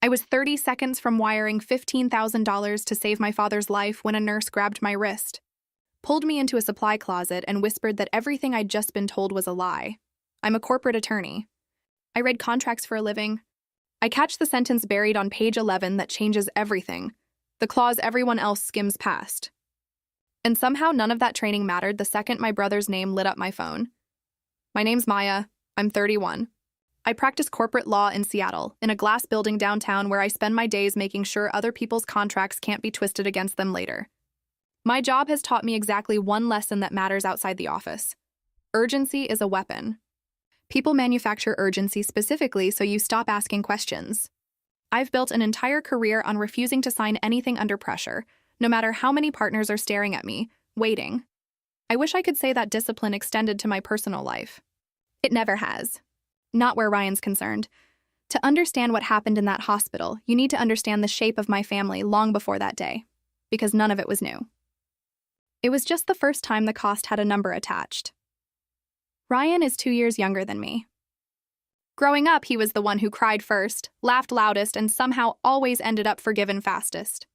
I was 30 seconds from wiring $15,000 to save my father's life when a nurse grabbed my wrist, pulled me into a supply closet, and whispered that everything I'd just been told was a lie. I'm a corporate attorney. I read contracts for a living. I catch the sentence buried on page 11 that changes everything, the clause everyone else skims past. And somehow none of that training mattered the second my brother's name lit up my phone. My name's Maya. I'm 31. I practice corporate law in Seattle, in a glass building downtown where I spend my days making sure other people's contracts can't be twisted against them later. My job has taught me exactly one lesson that matters outside the office. Urgency is a weapon. People manufacture urgency specifically so you stop asking questions. I've built an entire career on refusing to sign anything under pressure, no matter how many partners are staring at me, waiting. I wish I could say that discipline extended to my personal life. It never has. Not where Ryan's concerned. To understand what happened in that hospital, you need to understand the shape of my family long before that day, because none of it was new. It was just the first time the cost had a number attached. Ryan is 2 years younger than me. Growing up, he was the one who cried first, laughed loudest, and somehow always ended up forgiven fastest.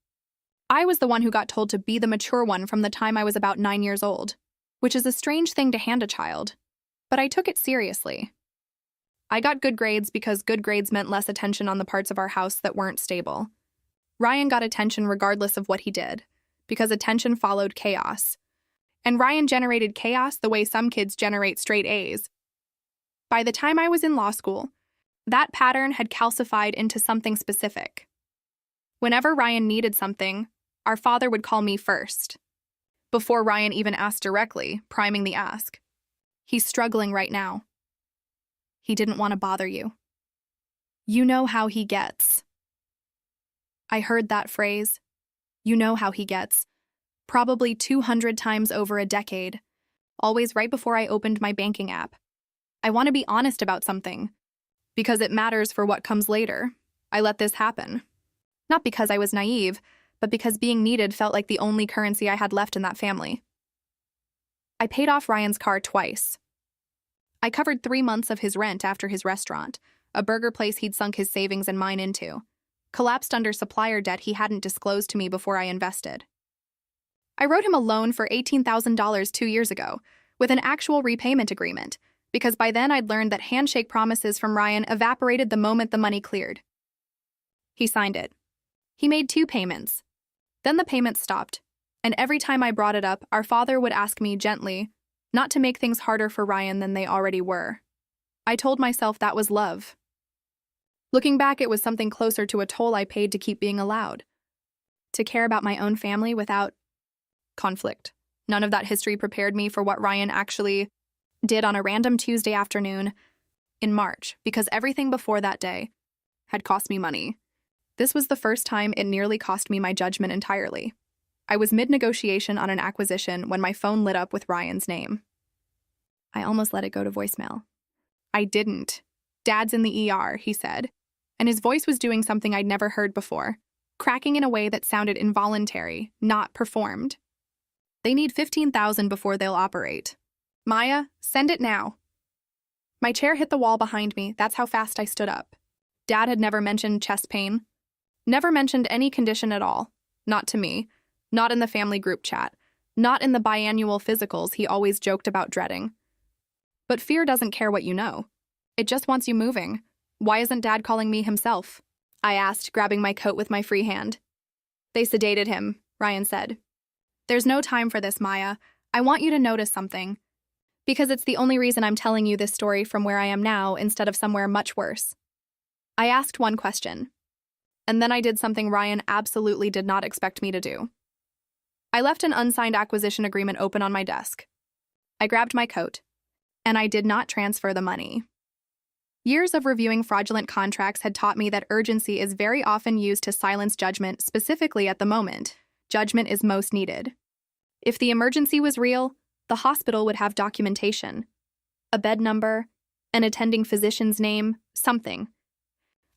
I was the one who got told to be the mature one from the time I was about 9 years old, which is a strange thing to hand a child, but I took it seriously. I got good grades because good grades meant less attention on the parts of our house that weren't stable. Ryan got attention regardless of what he did, because attention followed chaos. And Ryan generated chaos the way some kids generate straight A's. By the time I was in law school, that pattern had calcified into something specific. Whenever Ryan needed something, our father would call me first, before Ryan even asked directly, priming the ask. He's struggling right now. He didn't want to bother you. You know how he gets. I heard that phrase, you know how he gets, probably 200 times over a decade, always right before I opened my banking app. I want to be honest about something, because it matters for what comes later. I let this happen. Not because I was naive, but because being needed felt like the only currency I had left in that family. I paid off Ryan's car twice. I covered 3 months of his rent after his restaurant, a burger place he'd sunk his savings and mine into, collapsed under supplier debt he hadn't disclosed to me before I invested. I wrote him a loan for $18,000 2 years ago, with an actual repayment agreement, because by then I'd learned that handshake promises from Ryan evaporated the moment the money cleared. He signed it. He made 2 payments. Then the payments stopped, and every time I brought it up, our father would ask me gently not to make things harder for Ryan than they already were. I told myself that was love. Looking back, it was something closer to a toll I paid to keep being allowed. To care about my own family without conflict. None of that history prepared me for what Ryan actually did on a random Tuesday afternoon in March, because everything before that day had cost me money. This was the first time it nearly cost me my judgment entirely. I was mid-negotiation on an acquisition when my phone lit up with Ryan's name. I almost let it go to voicemail. I didn't. Dad's in the ER, he said, and his voice was doing something I'd never heard before, cracking in a way that sounded involuntary, not performed. They need $15,000 before they'll operate. Maya, send it now. My chair hit the wall behind me. That's how fast I stood up. Dad had never mentioned chest pain. Never mentioned any condition at all. Not to me. Not in the family group chat. Not in the biannual physicals he always joked about dreading. But fear doesn't care what you know. It just wants you moving. Why isn't Dad calling me himself? I asked, grabbing my coat with my free hand. They sedated him, Ryan said. There's no time for this, Maya. I want you to notice something. Because it's the only reason I'm telling you this story from where I am now instead of somewhere much worse. I asked one question. And then I did something Ryan absolutely did not expect me to do. I left an unsigned acquisition agreement open on my desk. I grabbed my coat. And I did not transfer the money. Years of reviewing fraudulent contracts had taught me that urgency is very often used to silence judgment, specifically at the moment judgment is most needed. If the emergency was real, the hospital would have documentation, a bed number, an attending physician's name, something.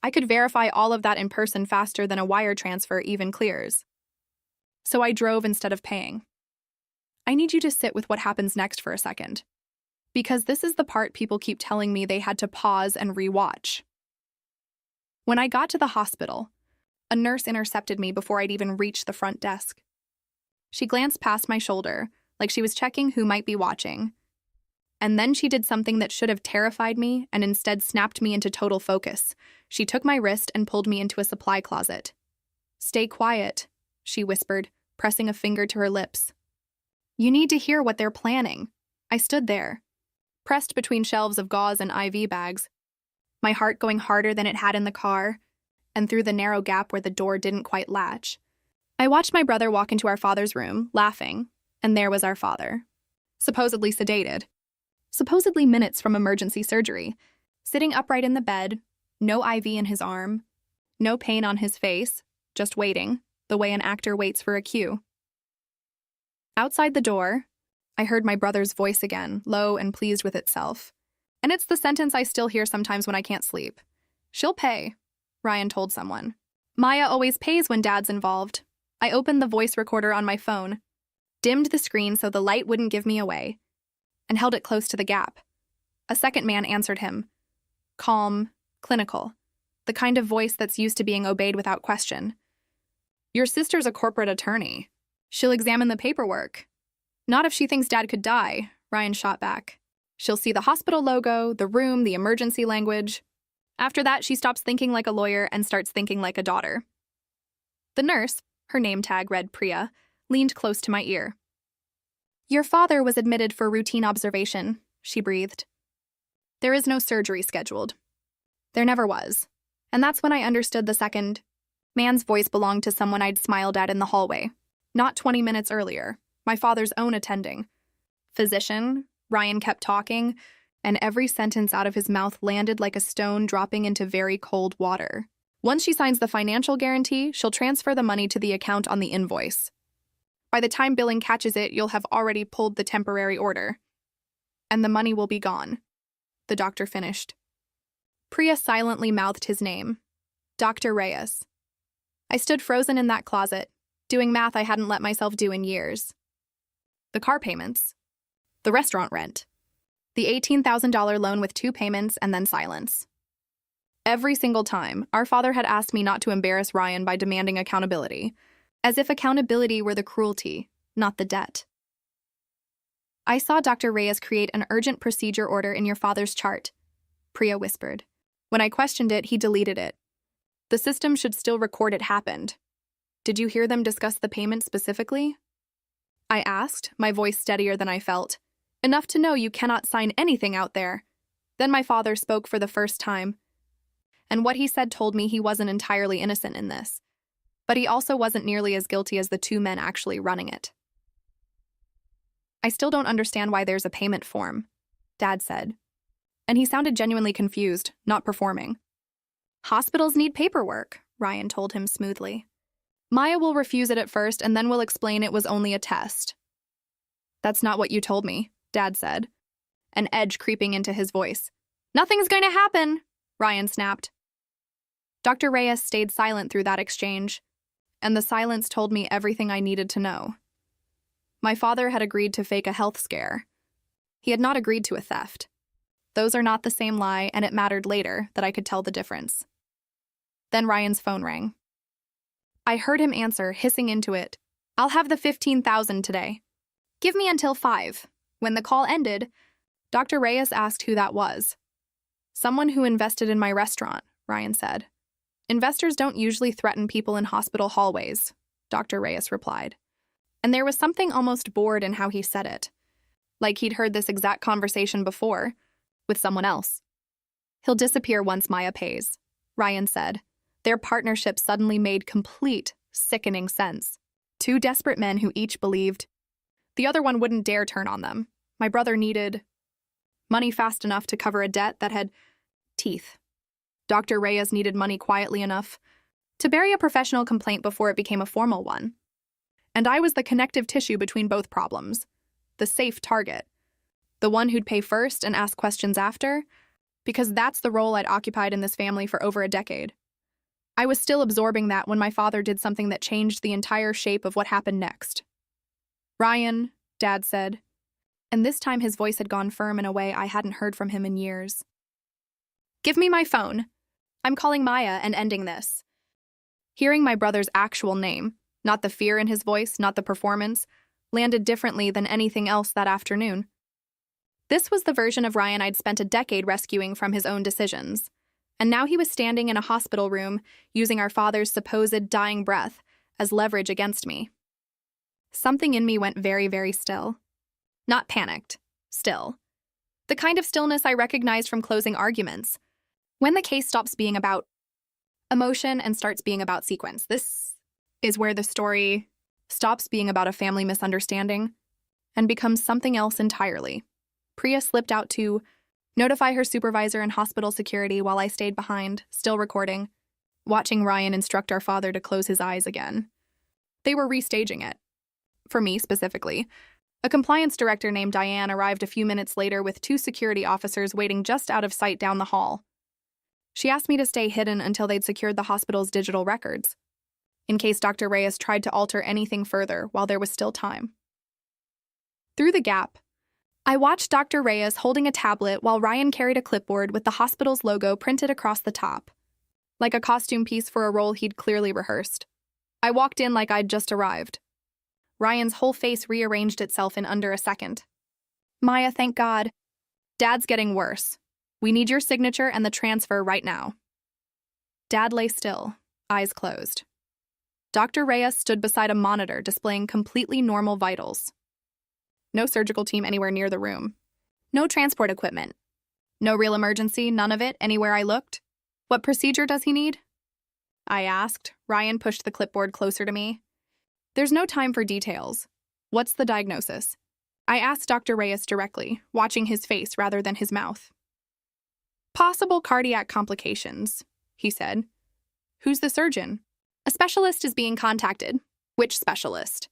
I could verify all of that in person faster than a wire transfer even clears. So I drove instead of paying. I need you to sit with what happens next for a second, because this is the part people keep telling me they had to pause and rewatch. When I got to the hospital, a nurse intercepted me before I'd even reached the front desk. She glanced past my shoulder, like she was checking who might be watching. And then she did something that should have terrified me and instead snapped me into total focus. She took my wrist and pulled me into a supply closet. "Stay quiet," she whispered, pressing a finger to her lips. "You need to hear what they're planning." I stood there, pressed between shelves of gauze and IV bags, my heart going harder than it had in the car, and through the narrow gap where the door didn't quite latch. I watched my brother walk into our father's room, laughing, and there was our father, supposedly sedated, supposedly minutes from emergency surgery, sitting upright in the bed, no IV in his arm, no pain on his face, just waiting, the way an actor waits for a cue. Outside the door, I heard my brother's voice again, low and pleased with itself. And it's the sentence I still hear sometimes when I can't sleep. "She'll pay," Ryan told someone. "Maya always pays when Dad's involved." I opened the voice recorder on my phone, dimmed the screen so the light wouldn't give me away, and held it close to the gap. A second man answered him. Calm, clinical, the kind of voice that's used to being obeyed without question. "Your sister's a corporate attorney. She'll examine the paperwork." "Not if she thinks Dad could die," Ryan shot back. "She'll see the hospital logo, the room, the emergency language. After that, she stops thinking like a lawyer and starts thinking like a daughter." The nurse, her name tag read Priya, leaned close to my ear. "Your father was admitted for routine observation," she breathed. "There is no surgery scheduled." There never was. And that's when I understood the second man's voice belonged to someone I'd smiled at in the hallway. Not 20 minutes earlier, my father's own attending. "Physician," Ryan kept talking, and every sentence out of his mouth landed like a stone dropping into very cold water. "Once she signs the financial guarantee, she'll transfer the money to the account on the invoice. By the time billing catches it, you'll have already pulled the temporary order. And the money will be gone," the doctor finished. Priya silently mouthed his name. Dr. Reyes. I stood frozen in that closet, doing math I hadn't let myself do in years. The car payments. The restaurant rent. The $18,000 loan with 2 payments and then silence. Every single time, our father had asked me not to embarrass Ryan by demanding accountability, as if accountability were the cruelty, not the debt. "I saw Dr. Reyes create an urgent procedure order in your father's chart," Priya whispered. When I questioned it, he deleted it. "The system should still record it happened. Did you hear them discuss the payment specifically?" I asked, my voice steadier than I felt. "Enough to know you cannot sign anything out there." Then my father spoke for the first time. And what he said told me he wasn't entirely innocent in this. But he also wasn't nearly as guilty as the 2 men actually running it. "I still don't understand why there's a payment form," Dad said. And he sounded genuinely confused, not performing. "Hospitals need paperwork," Ryan told him smoothly. "Maya will refuse it at first and then will explain it was only a test." "That's not what you told me," Dad said, an edge creeping into his voice. "Nothing's going to happen," Ryan snapped. Dr. Reyes stayed silent through that exchange, and the silence told me everything I needed to know. My father had agreed to fake a health scare. He had not agreed to a theft. Those are not the same lie, and it mattered later that I could tell the difference. Then Ryan's phone rang. I heard him answer, hissing into it, "I'll have the 15,000 today. Give me until 5. When the call ended, Dr. Reyes asked who that was. "Someone who invested in my restaurant," Ryan said. "Investors don't usually threaten people in hospital hallways," Dr. Reyes replied. And there was something almost bored in how he said it. Like he'd heard this exact conversation before, with someone else. "He'll disappear once Maya pays," Ryan said. Their partnership suddenly made complete, sickening sense. 2 desperate men who each believed the other one wouldn't dare turn on them. My brother needed money fast enough to cover a debt that had teeth. Dr. Reyes needed money quietly enough to bury a professional complaint before it became a formal one. And I was the connective tissue between both problems, the safe target, the one who'd pay first and ask questions after, because that's the role I'd occupied in this family for over a decade. I was still absorbing that when my father did something that changed the entire shape of what happened next. "Ryan," Dad said, and this time his voice had gone firm in a way I hadn't heard from him in years. "Give me my phone." I'm calling Maya and ending this. Hearing my brother's actual name, not the fear in his voice, not the performance, landed differently than anything else that afternoon. This was the version of Ryan I'd spent a decade rescuing from his own decisions. And now he was standing in a hospital room, using our father's supposed dying breath as leverage against me. Something in me went very, very still. Not panicked, still. The kind of stillness I recognized from closing arguments. When the case stops being about emotion and starts being about sequence. This is where the story stops being about a family misunderstanding and becomes something else entirely. Priya slipped out to notify her supervisor and hospital security while I stayed behind, still recording, watching Ryan instruct our father to close his eyes again. They were restaging it. For me, specifically. A compliance director named Diane arrived a few minutes later with 2 security officers waiting just out of sight down the hall. She asked me to stay hidden until they'd secured the hospital's digital records, in case Dr. Reyes tried to alter anything further while there was still time. Through the gap, I watched Dr. Reyes holding a tablet while Ryan carried a clipboard with the hospital's logo printed across the top, like a costume piece for a role he'd clearly rehearsed. I walked in like I'd just arrived. Ryan's whole face rearranged itself in under a second. Maya, thank God. Dad's getting worse. We need your signature and the transfer right now. Dad lay still, eyes closed. Dr. Reyes stood beside a monitor displaying completely normal vitals. No surgical team anywhere near the room. No transport equipment. No real emergency, none of it, anywhere I looked. What procedure does he need? I asked. Ryan pushed the clipboard closer to me. There's no time for details. What's the diagnosis? I asked Dr. Reyes directly, watching his face rather than his mouth. Possible cardiac complications, he said. Who's the surgeon? A specialist is being contacted. Which specialist?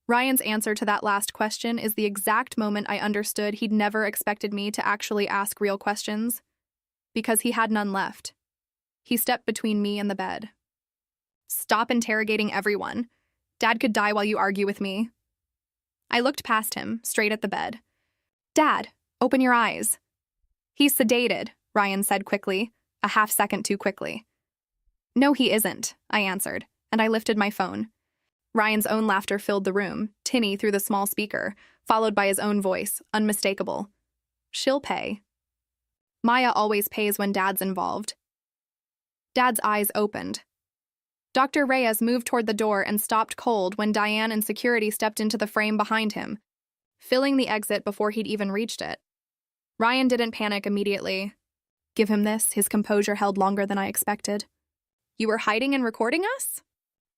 Ryan's answer to that last question is the exact moment I understood he'd never expected me to actually ask real questions, because he had none left. He stepped between me and the bed. Stop interrogating everyone. Dad could die while you argue with me. I looked past him, straight at the bed. Dad, open your eyes. He's sedated, Ryan said quickly, a half second too quickly. No, he isn't, I answered, and I lifted my phone. Ryan's own laughter filled the room, tinny through the small speaker, followed by his own voice, unmistakable. She'll pay. Maya always pays when Dad's involved. Dad's eyes opened. Dr. Reyes moved toward the door and stopped cold when Diane and security stepped into the frame behind him, filling the exit before he'd even reached it. Ryan didn't panic immediately. Give him this, his composure held longer than I expected. You were hiding and recording us?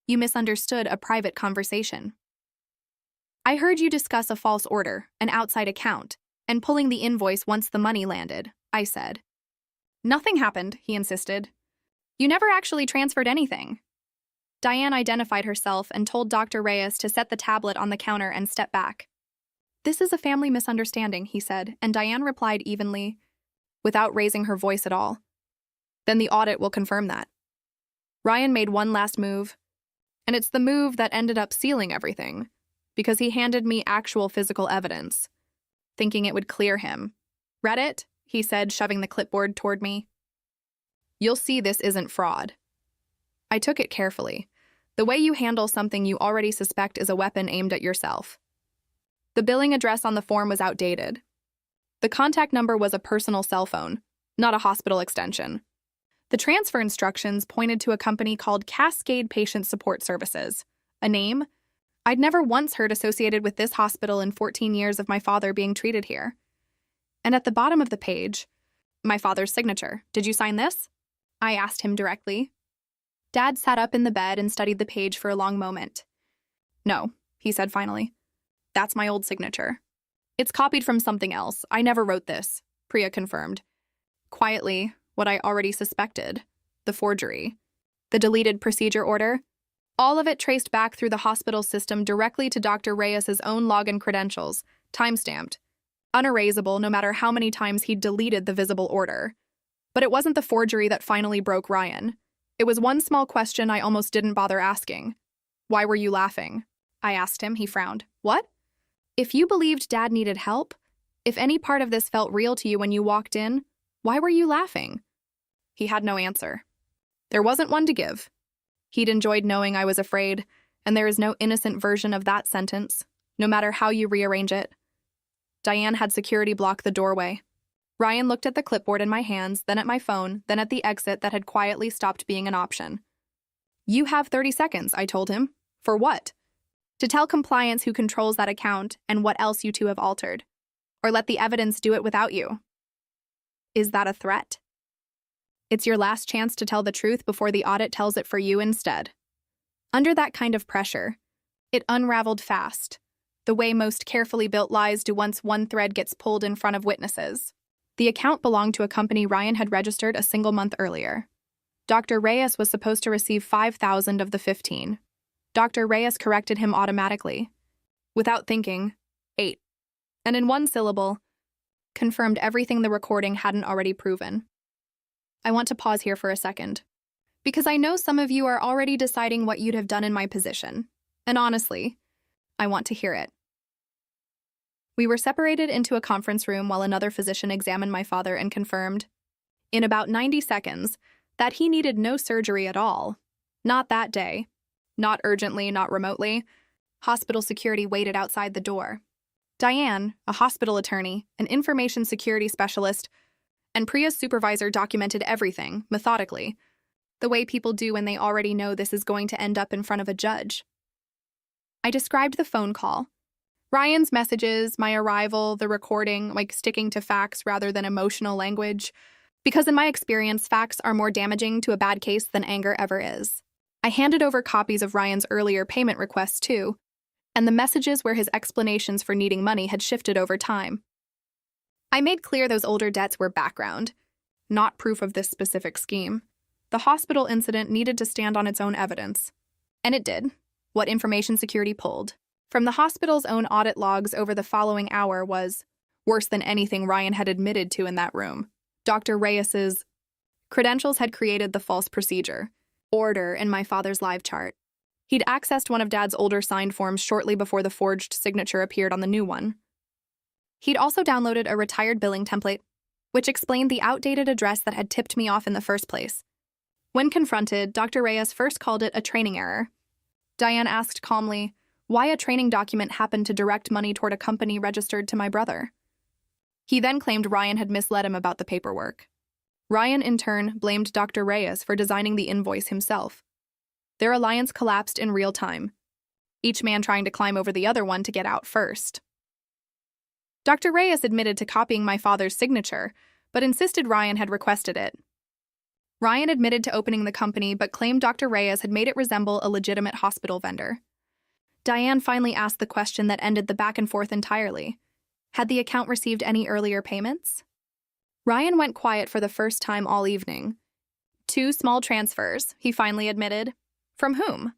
You misunderstood a private conversation. I heard you discuss a false order, an outside account, and pulling the invoice once the money landed, I said. Nothing happened, he insisted. You never actually transferred anything. Diane identified herself and told Dr. Reyes to set the tablet on the counter and step back. This is a family misunderstanding, he said, and Diane replied evenly, without raising her voice at all. Then the audit will confirm that. Ryan made one last move, and it's the move that ended up sealing everything, because he handed me actual physical evidence, thinking it would clear him. Read it? He said, shoving the clipboard toward me. You'll see this isn't fraud. I took it carefully. The way you handle something you already suspect is a weapon aimed at yourself. The billing address on the form was outdated. The contact number was a personal cell phone, not a hospital extension. The transfer instructions pointed to a company called Cascade Patient Support Services, a name I'd never once heard associated with this hospital in 14 years of my father being treated here. And at the bottom of the page, my father's signature. Did you sign this? I asked him directly. Dad sat up in the bed and studied the page for a long moment. No, he said finally. That's my old signature. It's copied from something else. I never wrote this, Priya confirmed. Quietly, what I already suspected. The forgery. The deleted procedure order. All of it traced back through the hospital system directly to Dr. Reyes's own login credentials, time-stamped. Unerasable no matter how many times he'd deleted the visible order. But it wasn't the forgery that finally broke Ryan. It was one small question I almost didn't bother asking. Why were you laughing? I asked him. He frowned. What? If you believed Dad needed help, if any part of this felt real to you when you walked in, why were you laughing? He had no answer. There wasn't one to give. He'd enjoyed knowing I was afraid, and there is no innocent version of that sentence, no matter how you rearrange it. Diane had security block the doorway. Ryan looked at the clipboard in my hands, then at my phone, then at the exit that had quietly stopped being an option. You have 30 seconds, I told him. For what? To tell compliance who controls that account and what else you two have altered. Or let the evidence do it without you. Is that a threat? It's your last chance to tell the truth before the audit tells it for you instead. Under that kind of pressure, it unraveled fast, the way most carefully built lies do once one thread gets pulled in front of witnesses. The account belonged to a company Ryan had registered a single month earlier. Dr. Reyes was supposed to receive $5,000 of the $15,000. Dr. Reyes corrected him automatically. Without thinking, 8. And in one syllable, confirmed everything the recording hadn't already proven. I want to pause here for a second, because I know some of you are already deciding what you'd have done in my position, and honestly, I want to hear it. We were separated into a conference room while another physician examined my father and confirmed, in about 90 seconds, that he needed no surgery at all. Not that day. Not urgently, not remotely. Hospital security waited outside the door. Diane, a hospital attorney, an information security specialist, and Priya's supervisor documented everything, methodically, the way people do when they already know this is going to end up in front of a judge. I described the phone call. Ryan's messages, my arrival, the recording, like sticking to facts rather than emotional language, because in my experience, facts are more damaging to a bad case than anger ever is. I handed over copies of Ryan's earlier payment requests too, and the messages where his explanations for needing money had shifted over time. I made clear those older debts were background, not proof of this specific scheme. The hospital incident needed to stand on its own evidence. And it did, what information security pulled. From the hospital's own audit logs over the following hour was worse than anything Ryan had admitted to in that room. Dr. Reyes's credentials had created the false procedure, order in my father's live chart. He'd accessed one of Dad's older signed forms shortly before the forged signature appeared on the new one. He'd also downloaded a retired billing template, which explained the outdated address that had tipped me off in the first place. When confronted, Dr. Reyes first called it a training error. Diane asked calmly why a training document happened to direct money toward a company registered to my brother. He then claimed Ryan had misled him about the paperwork. Ryan, in turn, blamed Dr. Reyes for designing the invoice himself. Their alliance collapsed in real time, each man trying to climb over the other one to get out first. Dr. Reyes admitted to copying my father's signature, but insisted Ryan had requested it. Ryan admitted to opening the company, but claimed Dr. Reyes had made it resemble a legitimate hospital vendor. Diane finally asked the question that ended the back and forth entirely. Had the account received any earlier payments? Ryan went quiet for the first time all evening. 2 small transfers, he finally admitted. From whom?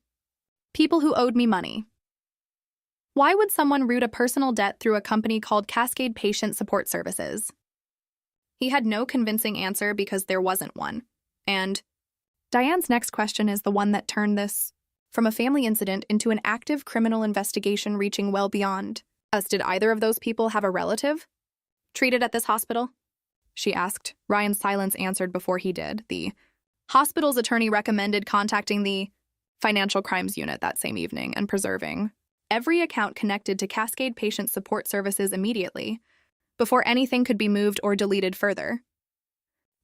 People who owed me money. Why would someone route a personal debt through a company called Cascade Patient Support Services? He had no convincing answer because there wasn't one. And Diane's next question is the one that turned this from a family incident into an active criminal investigation reaching well beyond us. Did either of those people have a relative treated at this hospital? She asked. Ryan's silence answered before he did. The hospital's attorney recommended contacting the Financial Crimes Unit that same evening and preserving every account connected to Cascade Patient Support Services immediately, before anything could be moved or deleted further.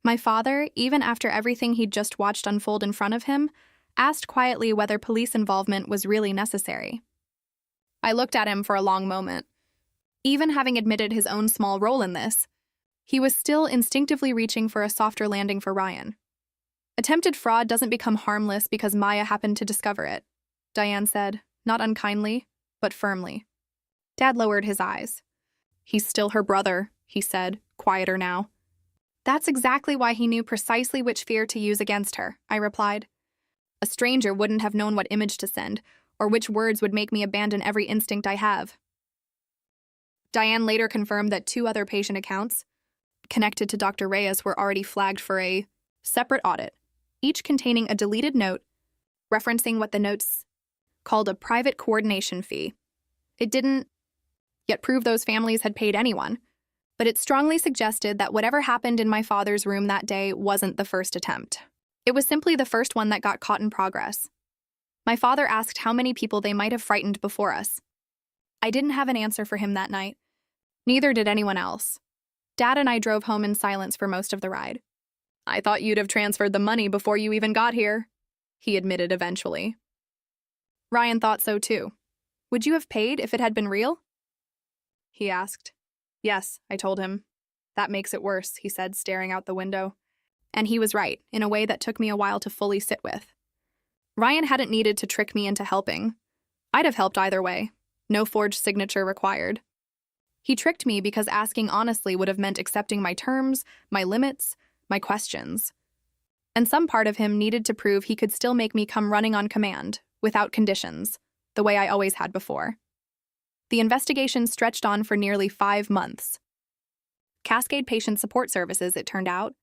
My father, even after everything he'd just watched unfold in front of him, asked quietly whether police involvement was really necessary. I looked at him for a long moment. Even having admitted his own small role in this, he was still instinctively reaching for a softer landing for Ryan. Attempted fraud doesn't become harmless because Maya happened to discover it, Diane said, not unkindly, but firmly. Dad lowered his eyes. He's still her brother, he said, quieter now. That's exactly why he knew precisely which fear to use against her, I replied. A stranger wouldn't have known what image to send, or which words would make me abandon every instinct I have. Diane later confirmed that 2 other patient accounts connected to Dr. Reyes were already flagged for a separate audit, each containing a deleted note referencing what the notes called a private coordination fee. It didn't yet prove those families had paid anyone, but it strongly suggested that whatever happened in my father's room that day wasn't the first attempt. It was simply the first one that got caught in progress. My father asked how many people they might have frightened before us. I didn't have an answer for him that night. Neither did anyone else. Dad and I drove home in silence for most of the ride. "I thought you'd have transferred the money before you even got here," he admitted eventually. Ryan thought so too. "Would you have paid if it had been real?" he asked. "Yes," I told him. "That makes it worse," he said, staring out the window. And he was right, in a way that took me a while to fully sit with. Ryan hadn't needed to trick me into helping. I'd have helped either way. No forged signature required. He tricked me because asking honestly would have meant accepting my terms, my limits, my questions. And some part of him needed to prove he could still make me come running on command, without conditions, the way I always had before. The investigation stretched on for nearly 5 months. Cascade Patient Support Services, it turned out,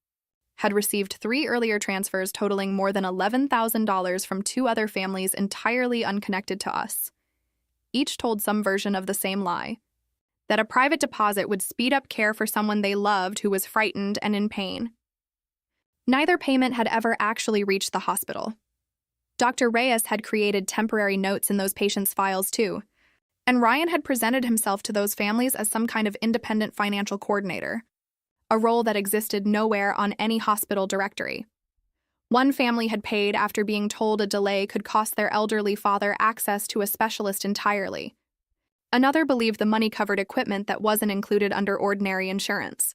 had received 3 earlier transfers totaling more than $11,000 from 2 other families entirely unconnected to us. Each told some version of the same lie, that a private deposit would speed up care for someone they loved who was frightened and in pain. Neither payment had ever actually reached the hospital. Dr. Reyes had created temporary notes in those patients' files too, and Ryan had presented himself to those families as some kind of independent financial coordinator, a role that existed nowhere on any hospital directory. One family had paid after being told a delay could cost their elderly father access to a specialist entirely. Another believed the money covered equipment that wasn't included under ordinary insurance.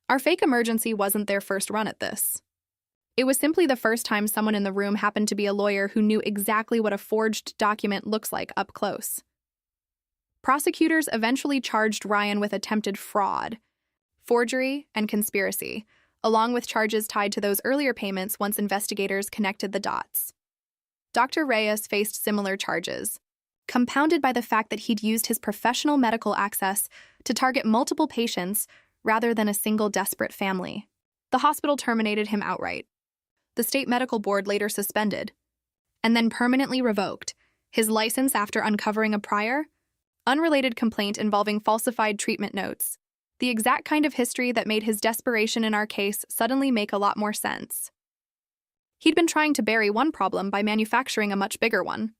Our fake emergency wasn't their first run at this. It was simply the first time someone in the room happened to be a lawyer who knew exactly what a forged document looks like up close. Prosecutors eventually charged Ryan with attempted fraud, forgery, and conspiracy, along with charges tied to those earlier payments once investigators connected the dots. Dr. Reyes faced similar charges, compounded by the fact that he'd used his professional medical access to target multiple patients rather than a single desperate family. The hospital terminated him outright. The state medical board later suspended, and then permanently revoked, his license after uncovering a prior, unrelated complaint involving falsified treatment notes, the exact kind of history that made his desperation in our case suddenly make a lot more sense. He'd been trying to bury one problem by manufacturing a much bigger one.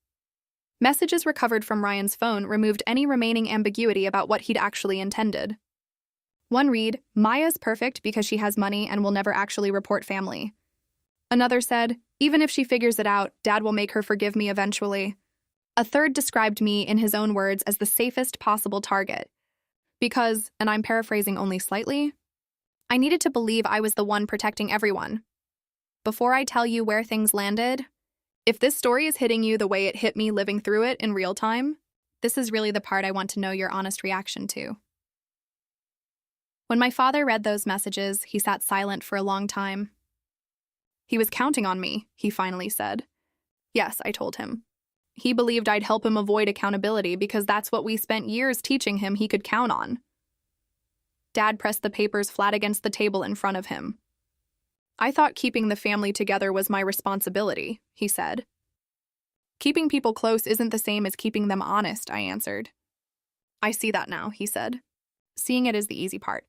Messages recovered from Ryan's phone removed any remaining ambiguity about what he'd actually intended. One read, "Maya's perfect because she has money and will never actually report family." Another said, "Even if she figures it out, Dad will make her forgive me eventually." A third described me, in his own words, as the safest possible target. Because, and I'm paraphrasing only slightly, I needed to believe I was the one protecting everyone. Before I tell you where things landed, if this story is hitting you the way it hit me living through it in real time, this is really the part I want to know your honest reaction to. When my father read those messages, he sat silent for a long time. "He was counting on me," he finally said. "Yes," I told him. He believed I'd help him avoid accountability because that's what we spent years teaching him he could count on. Dad pressed the papers flat against the table in front of him. "I thought keeping the family together was my responsibility," he said. "Keeping people close isn't the same as keeping them honest," I answered. "I see that now," he said. "Seeing it is the easy part.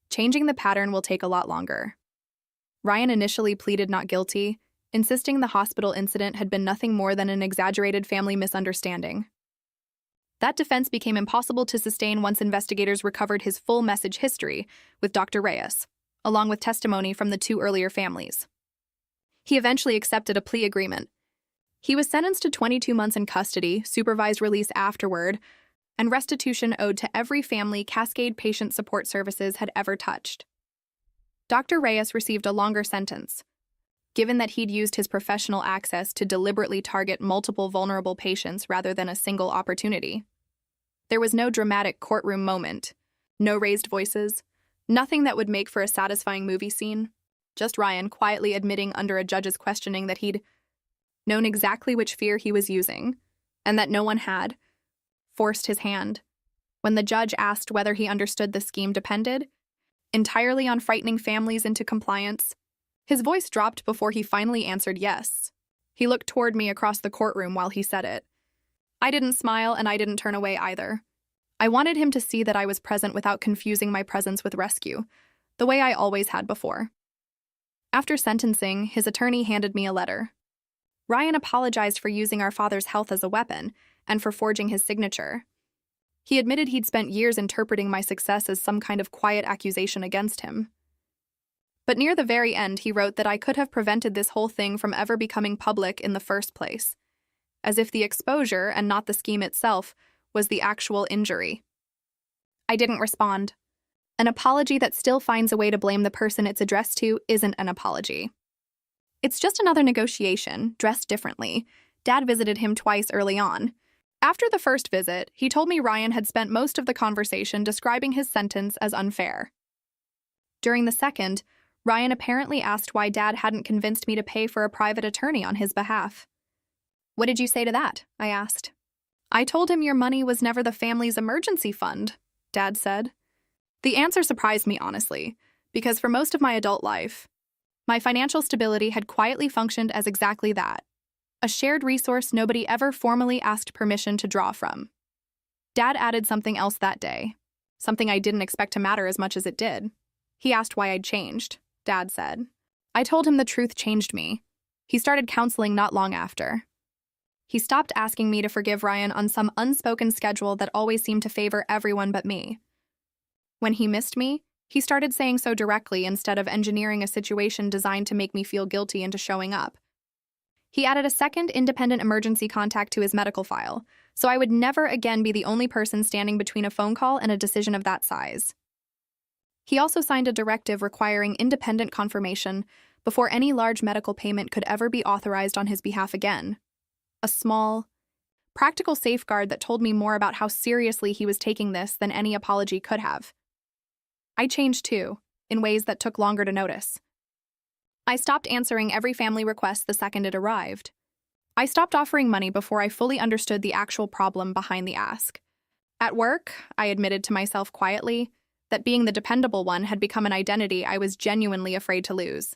Changing the pattern will take a lot longer." Ryan initially pleaded not guilty, insisting the hospital incident had been nothing more than an exaggerated family misunderstanding. That defense became impossible to sustain once investigators recovered his full message history with Dr. Reyes, along with testimony from the 2 earlier families. He eventually accepted a plea agreement. He was sentenced to 22 months in custody, supervised release afterward, and restitution owed to every family Cascade Patient Support Services had ever touched. Dr. Reyes received a longer sentence, given that he'd used his professional access to deliberately target multiple vulnerable patients rather than a single opportunity. There was no dramatic courtroom moment, no raised voices, nothing that would make for a satisfying movie scene, just Ryan quietly admitting under a judge's questioning that he'd known exactly which fear he was using, and that no one had forced his hand. When the judge asked whether he understood the scheme depended entirely on frightening families into compliance, his voice dropped before he finally answered yes. He looked toward me across the courtroom while he said it. I didn't smile and I didn't turn away either. I wanted him to see that I was present without confusing my presence with rescue, the way I always had before. After sentencing, his attorney handed me a letter. Ryan apologized for using our father's health as a weapon and for forging his signature. He admitted he'd spent years interpreting my success as some kind of quiet accusation against him. But near the very end, he wrote that I could have prevented this whole thing from ever becoming public in the first place, as if the exposure, and not the scheme itself, was the actual injury. I didn't respond. An apology that still finds a way to blame the person it's addressed to isn't an apology. It's just another negotiation, dressed differently. Dad visited him twice early on. After the first visit, he told me Ryan had spent most of the conversation describing his sentence as unfair. During the second, Ryan apparently asked why Dad hadn't convinced me to pay for a private attorney on his behalf. "What did you say to that?" I asked. "I told him your money was never the family's emergency fund," Dad said. The answer surprised me, honestly, because for most of my adult life, my financial stability had quietly functioned as exactly that, a shared resource nobody ever formally asked permission to draw from. Dad added something else that day, something I didn't expect to matter as much as it did. He asked why I'd changed, Dad said. I told him the truth changed me. He started counseling not long after. He stopped asking me to forgive Ryan on some unspoken schedule that always seemed to favor everyone but me. When he missed me, he started saying so directly instead of engineering a situation designed to make me feel guilty into showing up. He added a second independent emergency contact to his medical file, so I would never again be the only person standing between a phone call and a decision of that size. He also signed a directive requiring independent confirmation before any large medical payment could ever be authorized on his behalf again. A small, practical safeguard that told me more about how seriously he was taking this than any apology could have. I changed too, in ways that took longer to notice. I stopped answering every family request the second it arrived. I stopped offering money before I fully understood the actual problem behind the ask. At work, I admitted to myself quietly that being the dependable one had become an identity I was genuinely afraid to lose.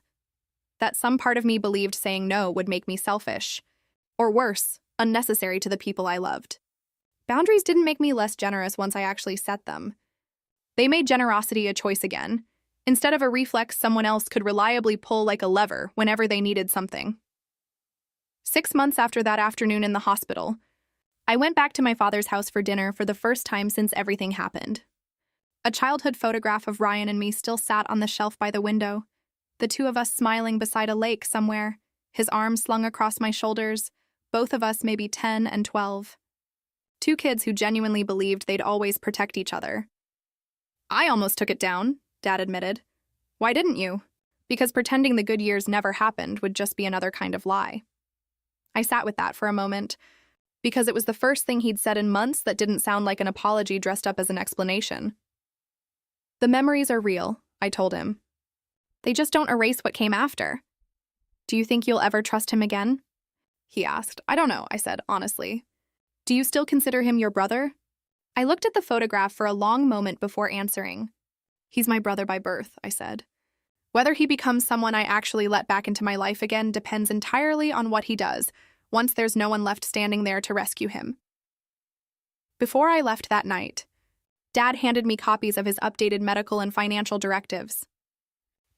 That some part of me believed saying no would make me selfish, or worse, unnecessary to the people I loved. Boundaries didn't make me less generous once I actually set them. They made generosity a choice again, instead of a reflex someone else could reliably pull like a lever whenever they needed something. 6 months after that afternoon in the hospital, I went back to my father's house for dinner for the first time since everything happened. A childhood photograph of Ryan and me still sat on the shelf by the window, the two of us smiling beside a lake somewhere, his arms slung across my shoulders, both of us maybe 10 and 12. Two kids who genuinely believed they'd always protect each other. I almost took it down, Dad admitted. Why didn't you? Because pretending the good years never happened would just be another kind of lie. I sat with that for a moment, because it was the first thing he'd said in months that didn't sound like an apology dressed up as an explanation. The memories are real, I told him. They just don't erase what came after. Do you think you'll ever trust him again? He asked. I don't know, I said, honestly. Do you still consider him your brother? I looked at the photograph for a long moment before answering. He's my brother by birth, I said. Whether he becomes someone I actually let back into my life again depends entirely on what he does, once there's no one left standing there to rescue him. Before I left that night, Dad handed me copies of his updated medical and financial directives.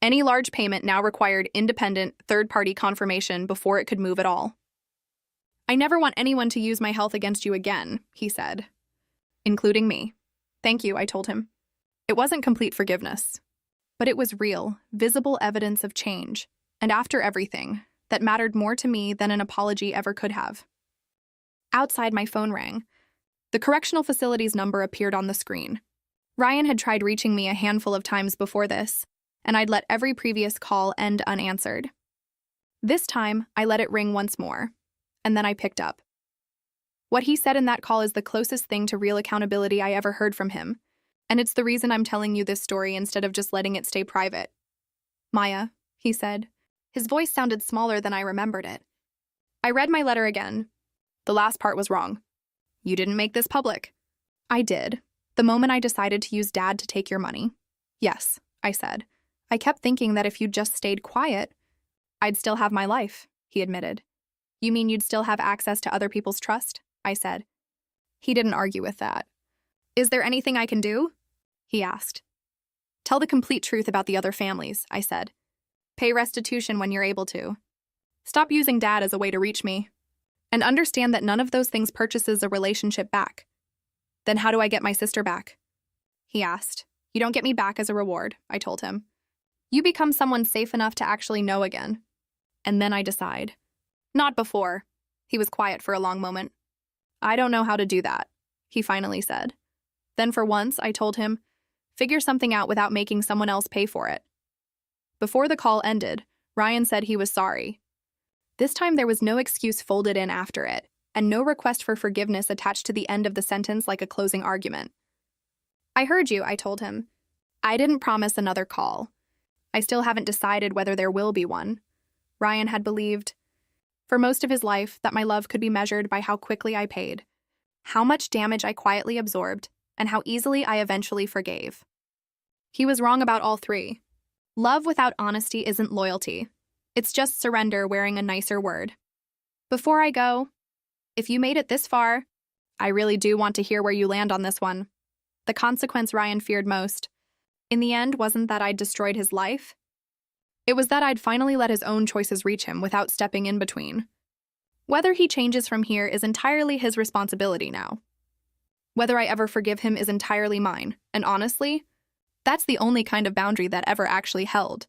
Any large payment now required independent, third-party confirmation before it could move at all. I never want anyone to use my health against you again, he said. Including me. Thank you, I told him. It wasn't complete forgiveness, but it was real, visible evidence of change, and after everything, that mattered more to me than an apology ever could have. Outside, my phone rang. The correctional facility's number appeared on the screen. Ryan had tried reaching me a handful of times before this, and I'd let every previous call end unanswered. This time, I let it ring once more, and then I picked up. What he said in that call is the closest thing to real accountability I ever heard from him, and it's the reason I'm telling you this story instead of just letting it stay private. Maya, he said. His voice sounded smaller than I remembered it. I read my letter again. The last part was wrong. You didn't make this public. I did, the moment I decided to use Dad to take your money. Yes, I said. I kept thinking that if you'd just stayed quiet, I'd still have my life, he admitted. You mean you'd still have access to other people's trust? I said. He didn't argue with that. Is there anything I can do? He asked. Tell the complete truth about the other families, I said. Pay restitution when you're able to. Stop using dad as a way to reach me. And understand that none of those things purchases a relationship back. Then how do I get my sister back? He asked. You don't get me back as a reward, I told him. You become someone safe enough to actually know again. And then I decide. Not before. He was quiet for a long moment. I don't know how to do that, he finally said. Then for once, I told him, figure something out without making someone else pay for it. Before the call ended, Ryan said he was sorry. This time there was no excuse folded in after it, and no request for forgiveness attached to the end of the sentence like a closing argument. I heard you, I told him. I didn't promise another call. I still haven't decided whether there will be one. Ryan had believed, for most of his life, that my love could be measured by how quickly I paid, how much damage I quietly absorbed, and how easily I eventually forgave. He was wrong about all three. Love without honesty isn't loyalty. It's just surrender wearing a nicer word. Before I go, if you made it this far, I really do want to hear where you land on this one. The consequence Ryan feared most, in the end, wasn't that I'd destroyed his life. It was that I'd finally let his own choices reach him without stepping in between. Whether he changes from here is entirely his responsibility now. Whether I ever forgive him is entirely mine, and honestly, that's the only kind of boundary that ever actually held.